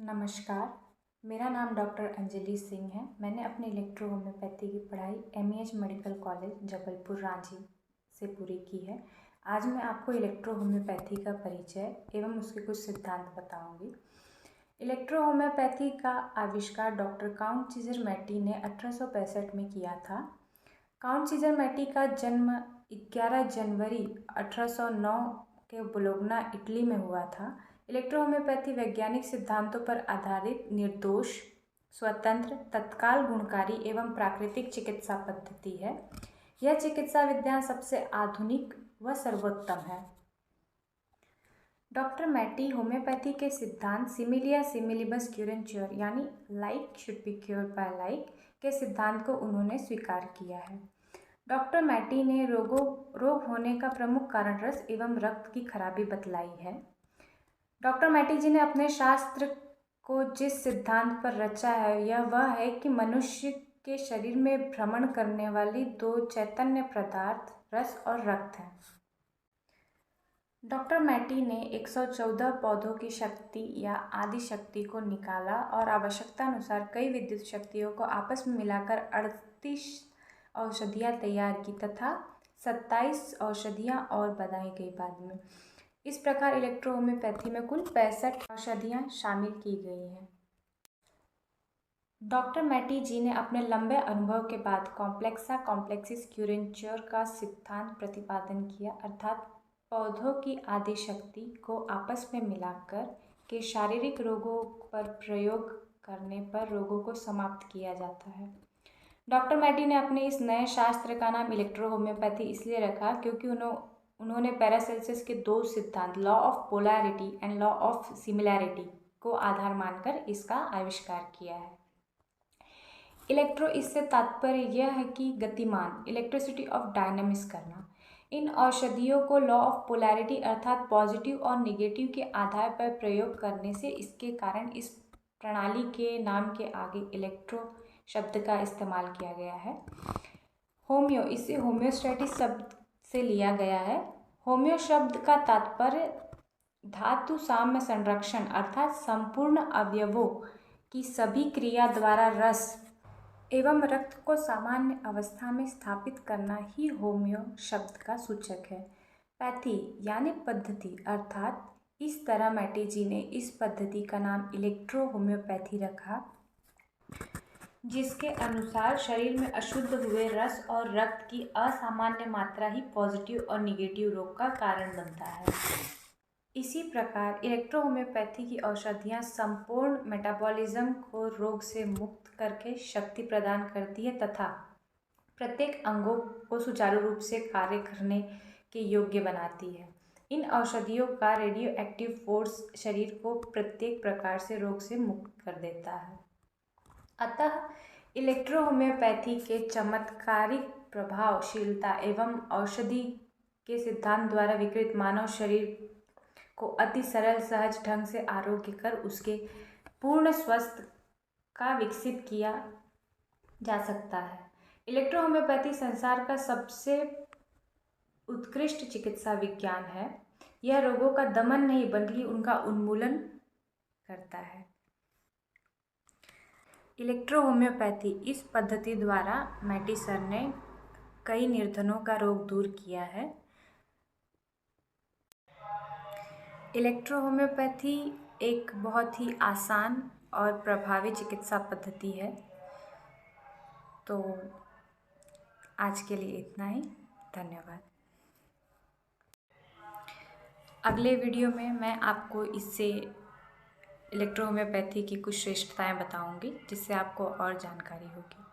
नमस्कार, मेरा नाम डॉक्टर अंजलि सिंह है। मैंने अपनी इलेक्ट्रो होम्योपैथी की पढ़ाई एमईएच मेडिकल कॉलेज जबलपुर रांची से पूरी की है। आज मैं आपको इलेक्ट्रो होम्योपैथी का परिचय एवं उसके कुछ सिद्धांत बताऊंगी। इलेक्ट्रो होम्योपैथी का आविष्कार डॉक्टर काउंट सीजर मैटी ने 1865 में किया था। काउंट सीजर मैटी का जन्म 11 जनवरी 1809 के बोलोग्ना, इटली में हुआ था। इलेक्ट्रो होम्योपैथी वैज्ञानिक सिद्धांतों पर आधारित निर्दोष, स्वतंत्र, तत्काल गुणकारी एवं प्राकृतिक चिकित्सा पद्धति है। यह चिकित्सा विज्ञान सबसे आधुनिक व सर्वोत्तम है। डॉक्टर मैटी होम्योपैथी के सिद्धांत सिमिलिया सिमिलिबस क्यूरेंच्योर यानी like should be cured by like के सिद्धांत को उन्होंने स्वीकार किया है। डॉक्टर मैटी ने रोग होने का प्रमुख कारण रस एवं रक्त की खराबी बतलाई है। डॉक्टर मैटी जी ने अपने शास्त्र को जिस सिद्धांत पर रचा है वह है कि मनुष्य के शरीर में भ्रमण करने वाली दो चैतन्य पदार्थ रस और रक्त हैं। डॉक्टर मैटी ने 114 पौधों की शक्ति या आदि शक्ति को निकाला और आवश्यकता अनुसार कई विद्युत शक्तियों को आपस में मिलाकर 38 औषधियाँ तैयार की तथा 27 औषधियाँ और बनाई गई बाद में। इस प्रकार इलेक्ट्रो होम्योपैथी में कुल 65 औषधियाँ शामिल की गई हैं। डॉक्टर मैटी जी ने अपने लंबे अनुभव के बाद कॉम्प्लेक्सा कॉम्प्लेक्सिस क्यूरेंच्योर का सिद्धांत प्रतिपादन किया, अर्थात पौधों की आदि शक्ति को आपस में मिलाकर के शारीरिक रोगों पर प्रयोग करने पर रोगों को समाप्त किया जाता है। डॉक्टर मैटी ने अपने इस नए शास्त्र का नाम इलेक्ट्रो होम्योपैथी इसलिए रखा क्योंकि उन्होंने पैरासेल्सियस के दो सिद्धांत law of polarity and law of similarity को आधार मानकर इसका आविष्कार किया है। इलेक्ट्रो इससे तात्पर्य यह है कि गतिमान, इलेक्ट्रिसिटी ऑफ डायनामिक्स करना। इन औषधियों को लॉ ऑफ पोलैरिटी अर्थात पॉजिटिव और नेगेटिव के आधार पर प्रयोग करने से इसके कारण इस प्रणाली के नाम के आगे इलेक्ट्रो शब्द का इस्तेमाल किया गया है। होम्यो, इसे होम्योस्टैटिस शब्द से लिया गया है। होम्यो शब्द का तात्पर्य धातु साम्य संरक्षण अर्थात संपूर्ण अवयवों की सभी क्रिया द्वारा रस एवं रक्त को सामान्य अवस्था में स्थापित करना ही होम्यो शब्द का सूचक है। पैथी यानी पद्धति, अर्थात इस तरह मैटी जी ने इस पद्धति का नाम इलेक्ट्रो होम्योपैथी रखा, जिसके अनुसार शरीर में अशुद्ध हुए रस और रक्त की असामान्य मात्रा ही पॉजिटिव और निगेटिव रोग का कारण बनता है। इसी प्रकार इलेक्ट्रो होम्योपैथी की औषधियाँ संपूर्ण मेटाबॉलिज्म को रोग से मुक्त करके शक्ति प्रदान करती है तथा प्रत्येक अंगों को सुचारू रूप से कार्य करने के योग्य बनाती है। इन औषधियों का रेडियो एक्टिव फोर्स शरीर को प्रत्येक प्रकार से रोग से मुक्त कर देता है। अतः इलेक्ट्रो होम्योपैथी के चमत्कारिक प्रभावशीलता एवं औषधि के सिद्धांत द्वारा विकृत मानव शरीर को अति सरल सहज ढंग से आरोग्य कर उसके पूर्ण स्वस्थ का विकसित किया जा सकता है। इलेक्ट्रो होम्योपैथी संसार का सबसे उत्कृष्ट चिकित्सा विज्ञान है। यह रोगों का दमन नहीं बल्कि उनका उन्मूलन करता है। इलेक्ट्रो होम्योपैथी इस पद्धति द्वारा मैटी सर ने कई निर्धनों का रोग दूर किया है। इलेक्ट्रो होम्योपैथी एक बहुत ही आसान और प्रभावी चिकित्सा पद्धति है। तो आज के लिए इतना ही, धन्यवाद। अगले वीडियो में मैं आपको इससे इलेक्ट्रो होम्योपैथी की कुछ श्रेष्ठताएं बताऊंगी, जिससे आपको और जानकारी होगी।